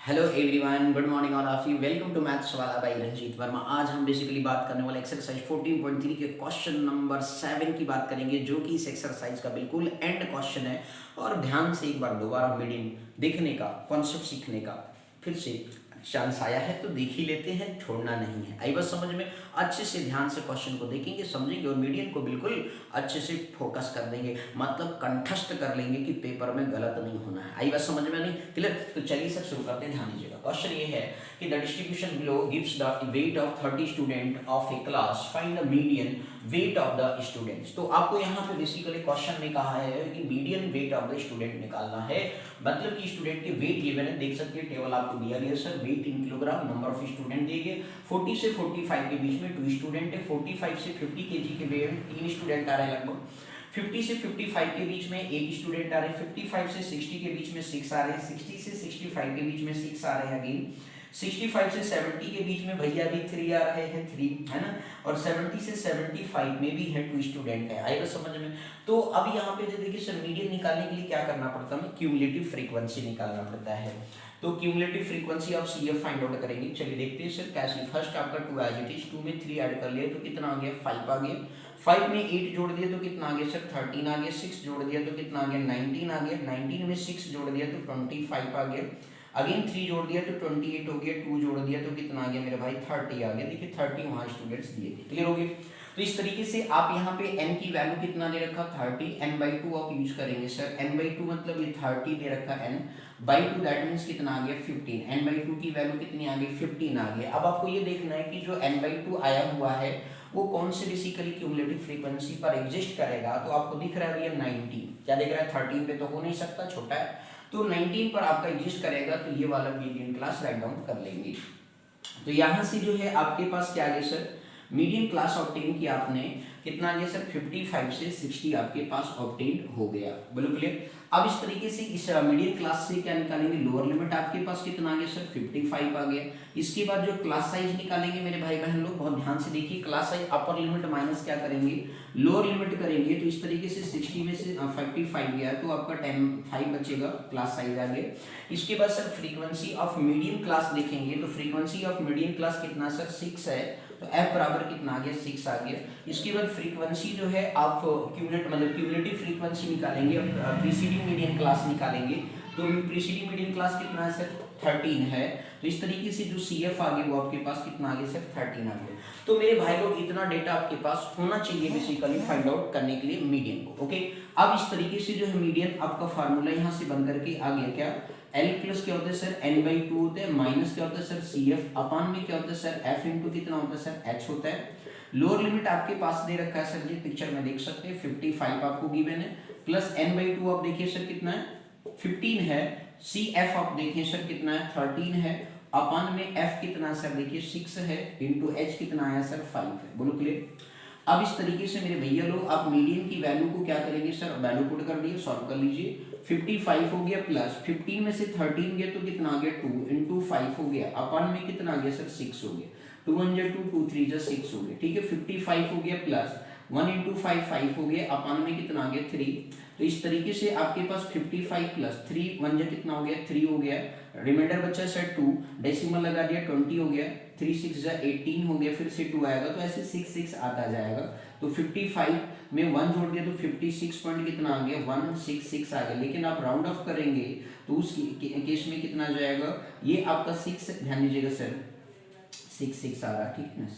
Hello everyone, good morning all of you. Welcome to maths वाला by Ranjeet Verma. आज हम basically बात करने वाले एक्सरसाइज 14.3 के क्वेश्चन नंबर 7 की बात करेंगे, जो कि इस एक्सरसाइज का बिल्कुल एंड क्वेश्चन है। और ध्यान से एक बार दोबारा मीनिंग देखने का, कॉन्सेप्ट सीखने का फिर से चांस आया है तो देख ही लेते हैं, छोड़ना नहीं है। आई बस समझ में, अच्छे से ध्यान से क्वेश्चन को देखेंगे, समझेंगे और मीडियम को बिल्कुल अच्छे से फोकस कर देंगे, मतलब कंठस्थ कर लेंगे कि पेपर में गलत नहीं होना है। आई बस समझ में नहीं? क्लियर? तो चलिए सर शुरू करते हैं, ध्यान दीजिएगा। क्वेश्चन ये है कि the distribution below gives the weight of 30 student of A class, find the median weight of the students. तो आपको यहाँ पे बेसिकली क्वेश्चन में कहा है कि median weight of the student निकालना है, मतलब कि स्टूडेंट के वेट गिवन है। देख सकते हैं टेबल आपको दिया गया sir, weight in kilogram, number of student दिए गए। 40 से 45 के बीच में 2 स्टूडेंट है, 45 से 50 केजी के वेट में 3 स्टूडेंट आ रहे हैं लगभग। 50 से 55 के बीच में 8 स्टूडेंट आ रहे हैं, 55 से 60 के बीच में 6 आ रहे हैं, 60 से 65 के बीच में 6 आ रहे हैं अगेन, 65 से 70 के बीच में भैया भी 3 आ रहे हैं, 3 है ना, और 70 से 75 में भी है 2 स्टूडेंट है। आएगा समझ में? तो अब यहाँ पे जो देखिए सर, मीडियन निकालने के लिए क्या करना पड़ता है, हमें क्यूमुलेटिव फ्रीक्वेंसी निकालना पड़ता है। तो cumulative frequency of CF find out करेंगे। चलिए देखते हैं सर कैसे। फर्स्ट आपका 2 एज इट इज, 2 में 3 ऐड कर लिया तो कितना आ गया, 5 आ गया। 5 में 8 जोड़ दिया तो कितना आ गया सर, 13 आ गया। 6 जोड़ दिया तो कितना आ गया, 19 आ गया। 19 में 6 जोड़ दिया तो 25 आ गया। अगेन 3 जोड़ दिया तो 28 हो गया। 2 जोड़ दिया तो कितना आ गया मेरे भाई, 30 आ गया। देखिए 30 वहाँ स्टूडेंट्स दिए थे। क्लियर हो गया? तो इस तरीके से आप यहाँ पे n की वैल्यू कितना दे रखा, 30, n/2 आप यूज करेंगे सर। n/2 मतलब ये 30 दे रखा n बाई 2, दैट मीन्स कितना आ गया, 15। n/2 की वैल्यू कितनी आ गई, 15 आ गया। अब आपको ये देखना है कि जो n/2 आया हुआ है वो कौन से बेसिकली क्यूमुलेटिव फ्रीक्वेंसी पर एग्जिस्ट करेगा। तो आपको दिख रहा है भैया 19, क्या दिख रहा है, 13 पे तो हो नहीं सकता, छोटा है, तो 19 पर आपका एग्जिस्ट करेगा। तो ये वाला मीडियन क्लास राइट डाउन कर लेंगे। तो यहाँ से जो है आपके पास क्या आ गया सर, मीडियन क्लास ऑब्टेन किया आपने, कितना आ गया सर, 55 से 60 आपके पास ऑब्टेन हो गया। बोलो क्लियर? अब इस तरीके से इस मीडियन क्लास से क्या निकालेंगे, लोअर लिमिट आपके पास कितना आ गया सर, 55 आ गया। इसके बाद जो क्लास साइज निकालेंगे मेरे भाई बहन लोग, बहुत ध्यान से देखिए, class size upper limit minus क्या करेंगे, लोअर लिमिट करेंगे। तो इस तरीके से 60 में से 55 गया तो आपका 5 बचेगा, क्लास साइज आ गया। इसके बाद sir frequency of median class देखेंगे, तो फ्रीक्वेंसी ऑफ मीडियन क्लास कितना सर, 6 है, तो f बराबर कितना आ गया, 6 आ गया। इसके बाद फ्रीक्वेंसी जो है आप क्यूमुलेटिव फ्रीक्वेंसी निकालेंगे, प्रीसीडिंग मीडियन क्लास निकालेंगे। तो प्रीसीडिंग मीडियन क्लास कितना है सर, 13 है। तो इस तरीके से जो CF आ गया वो आपके पास कितना आ गया सर, 13 आ गया। तो मेरे भाई लोग इतना डेटा आपके पास होना चाहिए बेसिकली फाइंड आउट करने के लिए मीडियन को। ओके, अब इस तरीके से जो है मीडियन आपका फार्मूला यहाँ से बन करके आ गया, क्या L प्लस क्या होता है सर, n/2 होता है, माइनस क्या होता है सर, CF अपान में क्या होता है सर, F इंटू कितना होता है सर, H होता है। लोअर लिमिट आपके पास दे रखा है सर जी, पिक्चर में देख सकते हैं, 55 आपको गिवन है, प्लस n/2 आप देखिए सर कितना है, 15 है। CF आप देखिए सर कितना है, 13 है, अपान में F कितना सर देखिए 6 है, इंटू H कितना आया सर, 5 है। बोलो क्लियर? अब इस तरीके से मेरे भैया लोग आप मीडियन की वैल्यू को क्या करेंगे सर, वैल्यू पुट कर दिए, सॉल्व कर लीजिए। 55 हो गया, प्लस 15 में से 13 गया तो कितना आ गया, 2 इंटू 5 हो गया, अपन में कितना आ गया सर, 6 हो गया। 2 1 जा 2, 2 3 जा 6 हो गया। ठीक है, 55 हो गया, प्लस 1 इंटू 5 5 हो गया, अपन में कितना आ गया, 3। तो इस तरीके से आपके पास 55 प्लस 3 1 जा कितना हो गया, 3 हो गया। रिमाइंडर बचा सर 2, डेसिमल लगा दिया, 20 हो गया, 3 6 जा 18 हो गया, फिर से 2 आएगा, तो ऐसे 6 6 आता जाएगा। तो 55 में 1 जोड़ दिया तो 56 पॉइंट कितना आ गया, 166 आ गया। लेकिन आप राउंड ऑफ करेंगे तो उस केस में कितना आ जाएगा, ये आपका 6, ध्यान दीजिएगा सर, 66 आ रहा है, ठीक है ना।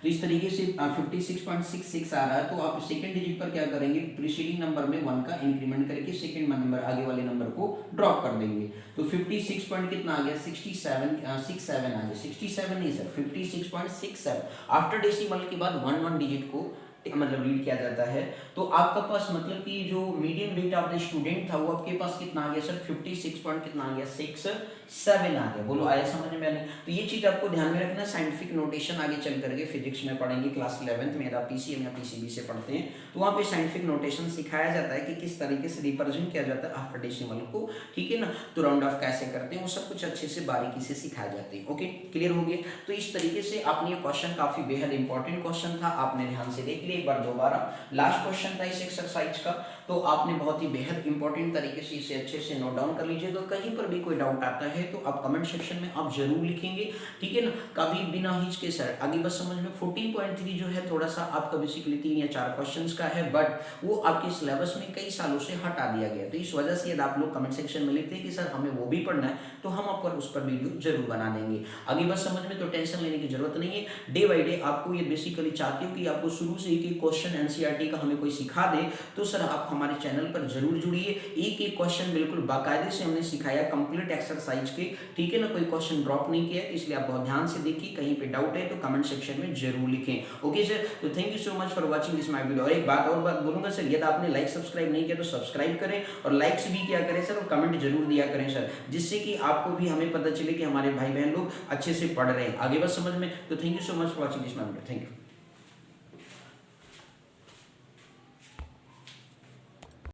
तो इस तरीके से 56.66 आ रहा है। तो आप सेकंड डिजिट पर क्या करेंगे, प्रीसीडिंग नंबर में 1 का इंक्रीमेंट करके सेकंड नंबर आगे वाले नंबर को ड्रॉप कर देंगे। तो 56 पॉइंट कितना आ गया, 67 आ गया, 67 नहीं सर, 56.67। आफ्टर डेसिमल के बाद 1 डिजिट को मतलब रीड किया जाता है। तो आपका पास मतलब कि जो median weight of the student था वो आपके पास कितना आ गया सर, 56 पॉइंट कितना आ गया, 67 आ गया। बोलो आया समझ में आने? तो ये चीज आपको ध्यान में रखना, साइंटिफिक नोटेशन आगे चल करके फिजिक्स में पढ़ेंगे, क्लास 11th में आप PCM या PCB से पढ़ते हैं तो वहाँ पे साइंटिफिक नोटेशन सिखाया जाता है कि किस तरीके से रिप्रेजेंट किया जाता है आफ्टर डेसिमल को, ठीक है ना। तो राउंड ऑफ कैसे करते हैं वो सब कुछ अच्छे से बारीकी से सिखाया जाते हैं। ओके, क्लियर हो गया? तो इस तरीके से आपने ये क्वेश्चन काफी बेहद इंपॉर्टेंट क्वेश्चन था, आपने ध्यान से देख लिया एक बार दोबारा। लास्ट क्वेश्चन था इस एक्सरसाइज का, तो आपने बहुत ही बेहद इंपॉर्टेंट तरीके से इसे अच्छे से नोट डाउन कर लीजिएगा। कहीं पर भी कोई डाउट आता है तो आप कमेंट सेक्शन में आप जरूर लिखेंगे, ठीक है ना, कभी बिना हिचके सर। आगे बस समझ में 14.3 जो है थोड़ा सा आपका बेसिकली 3 या 4 क्वेश्चंस का है, बट वो आपके सिलेबस में कई सालों से हटा दिया गया। तो इस वजह से यदि आप लोग कमेंट सेक्शन में लिखते हैं कि सर हमें वो भी पढ़ना है, तो हम आपको उस पर वीडियो जरूर बना देंगे। आगे बस समझ में, तो टेंशन लेने की जरूरत नहीं है। डे बाई डे आपको ये बेसिकली चाहती हूँ कि आपको शुरू से एक क्वेश्चन एनसीईआरटी का हमें कोई सिखा दे, तो सर आप हमारे चैनल पर जरूर जुड़िए। एक एक क्वेश्चन बिल्कुल बाकायदे से हमने सिखाया कंप्लीट एक्सरसाइज के, ठीक है ना, कोई क्वेश्चन ड्रॉप नहीं किया, इसलिए आप बहुत ध्यान से देखिए। कहीं पे डाउट है तो कमेंट सेक्शन में जरूर लिखें। ओके सर, तो thank you so much for watching this my video. और एक बात और बात बोलूंगा सर, यदि आपने लाइक सब्सक्राइब नहीं किया तो सब्सक्राइब करें, और लाइक्स भी किया करें सर, और कमेंट जरूर दिया करें सर, जिससे कि आपको भी हमें पता चले कि हमारे भाई बहन लोग अच्छे से पढ़ रहे हैं। आगे बस समझ में, तो thank you so much for watching this my video. Thank you.